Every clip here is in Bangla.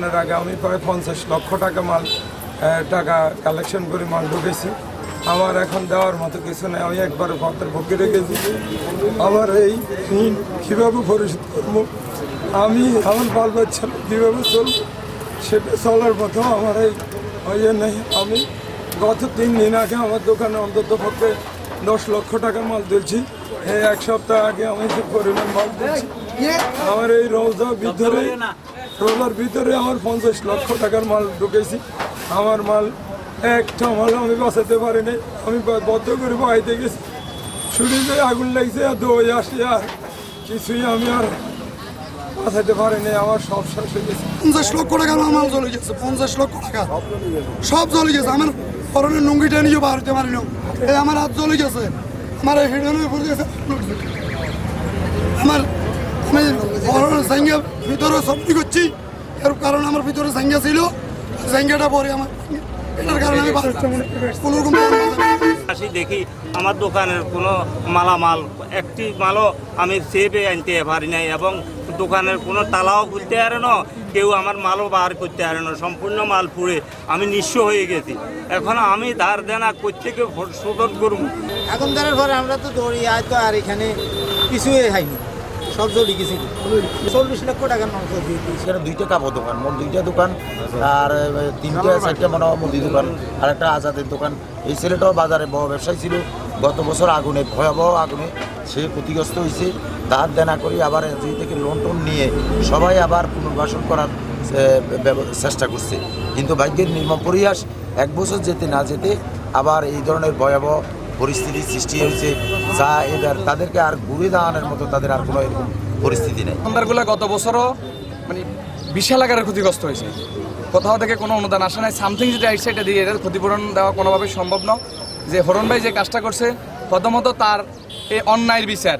রমজানের আগে আমি প্রায় 50 লক্ষ টাকা টাকা কালেকশন করে মাল ঢুকেছি। আমার এখন দেওয়ার মতো কিছু নেই, আমি একবারে পথের ভুগে রেখেছি। আমার এই ঋণ কীভাবে পরিশোধ করবো, আমি আমার বাল বাচ্চা কীভাবে চলবো সেটা চলার মতো আমার এই নেই। আমি গত 3 দিন আগে আমার দোকানে অন্তত পক্ষে 10 লক্ষ টাকা মাল দিয়েছি। এই 1 সপ্তাহ আগে আমি যে পরিমাণ মাল দিয়েছি, আমার এই রোজার ভিতরে আমার 50 লক্ষ টাকার মাল ঢুকেছি। আমার মাল একটা মাল আমি বাঁচাতে পারিনি। আমি বদ্ধ করে বাড়িতে গেছি, শুরুতে আগুন লাগছে আর দই আসি, আর কিছুই আমি আর বাঁচাতে পারিনি। আমার সব শেষ হয়ে গেছে। 50 লক্ষ টাকার মাল চলে গেছে, 50 লক্ষ টাকা সব চলে গেছে। আমার পরনের লুঙ্গিটা নিয়ে বাড়িতে পারি না, এই আমার হাত চলে গেছে, আমার হেডের উপর গেছে। আমি পরনের জাঙ্গা ভিতরে সবটি করছি, এর কারণ আমার ভিতরে জাঙ্গা ছিল, জাঙ্গাটা পরে আমার এটার কারণে আমি কোনোরকম আসি দেখি আমার দোকানের কোনো মালামাল একটি মালও আমি সেভে আনতে পারি নাই, এবং দোকানের কোনো তালাও খুলতে পারে না, কেউ আমার মালও বার করতে পারে না। সম্পূর্ণ মাল পুড়ে আমি নিঃস্ব হয়ে গেছি। এখন আমি ধার দেনা কোত্থেকে শোধন করব। এখন দেওয়ার পরে আমরা তো দৌড়ি তো আর এখানে কিছুই হয়নি, সব জড়ি গেছি। 40 লক্ষ টাকার মাংস দিয়েছি। এখানে 2টা কাপড় দোকান, মোট 2টা দোকান, আর 3-4টা মনে হয় মুদি দোকান, আর একটা আজাদের দোকান। এই ছেলেটাও বাজারে বড় ব্যবসায়ী ছিল। গত বছর আগুনে, ভয়াবহ আগুনে সে ক্ষতিগ্রস্ত হয়েছে। তার দেনা করি আবার এনজিও থেকে লোন টোন নিয়ে সবাই আবার পুনর্বাসন করার চেষ্টা করছে, কিন্তু ভাগ্যের নির্মম পরিহাস 1 বছর যেতে না যেতে আবার এই ধরনের ভয়াবহ পরিস্থিতির সৃষ্টি হয়েছে, যা এবার তাদেরকে আর ঘুরে দাঁড়ানোর মতো তাদের আর কোনো এরকম পরিস্থিতি নেই। দোকানদারগুলো গত বছরও মানে বিশাল আকারে ক্ষতিগ্রস্ত হয়েছে, কোথাও থেকে কোনো অনুদান আসে নাই। সামথিং যেটা রাইট সাইডে দিয়ে এটার ক্ষতিপূরণ দেওয়া কোনোভাবে সম্ভব না। যে হরণ ভাই যে কাজটা করছে, প্রথমত তার এই অন্যায়ের বিচার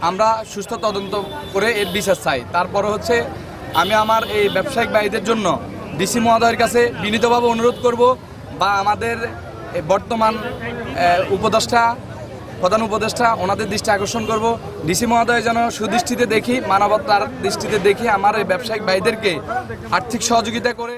আমরা সুস্থ তদন্ত করে এর বিচার চাই। তারপরে হচ্ছে আমি আমার এই ব্যবসায়িক ভাইদের জন্য ডিসি মহোদয়ের কাছে বিনীতভাবে অনুরোধ করব, বা আমাদের বর্তমান প্রধান উপদেষ্টা ওনাদের দৃষ্টি আকর্ষণ করব, ডিসি মহোদয় যেন সুদৃষ্টিতে দেখি, মানবতার দৃষ্টিতে দেখি আমার এই ব্যবসায়িক ভাইদেরকে আর্থিক সহযোগিতা করে।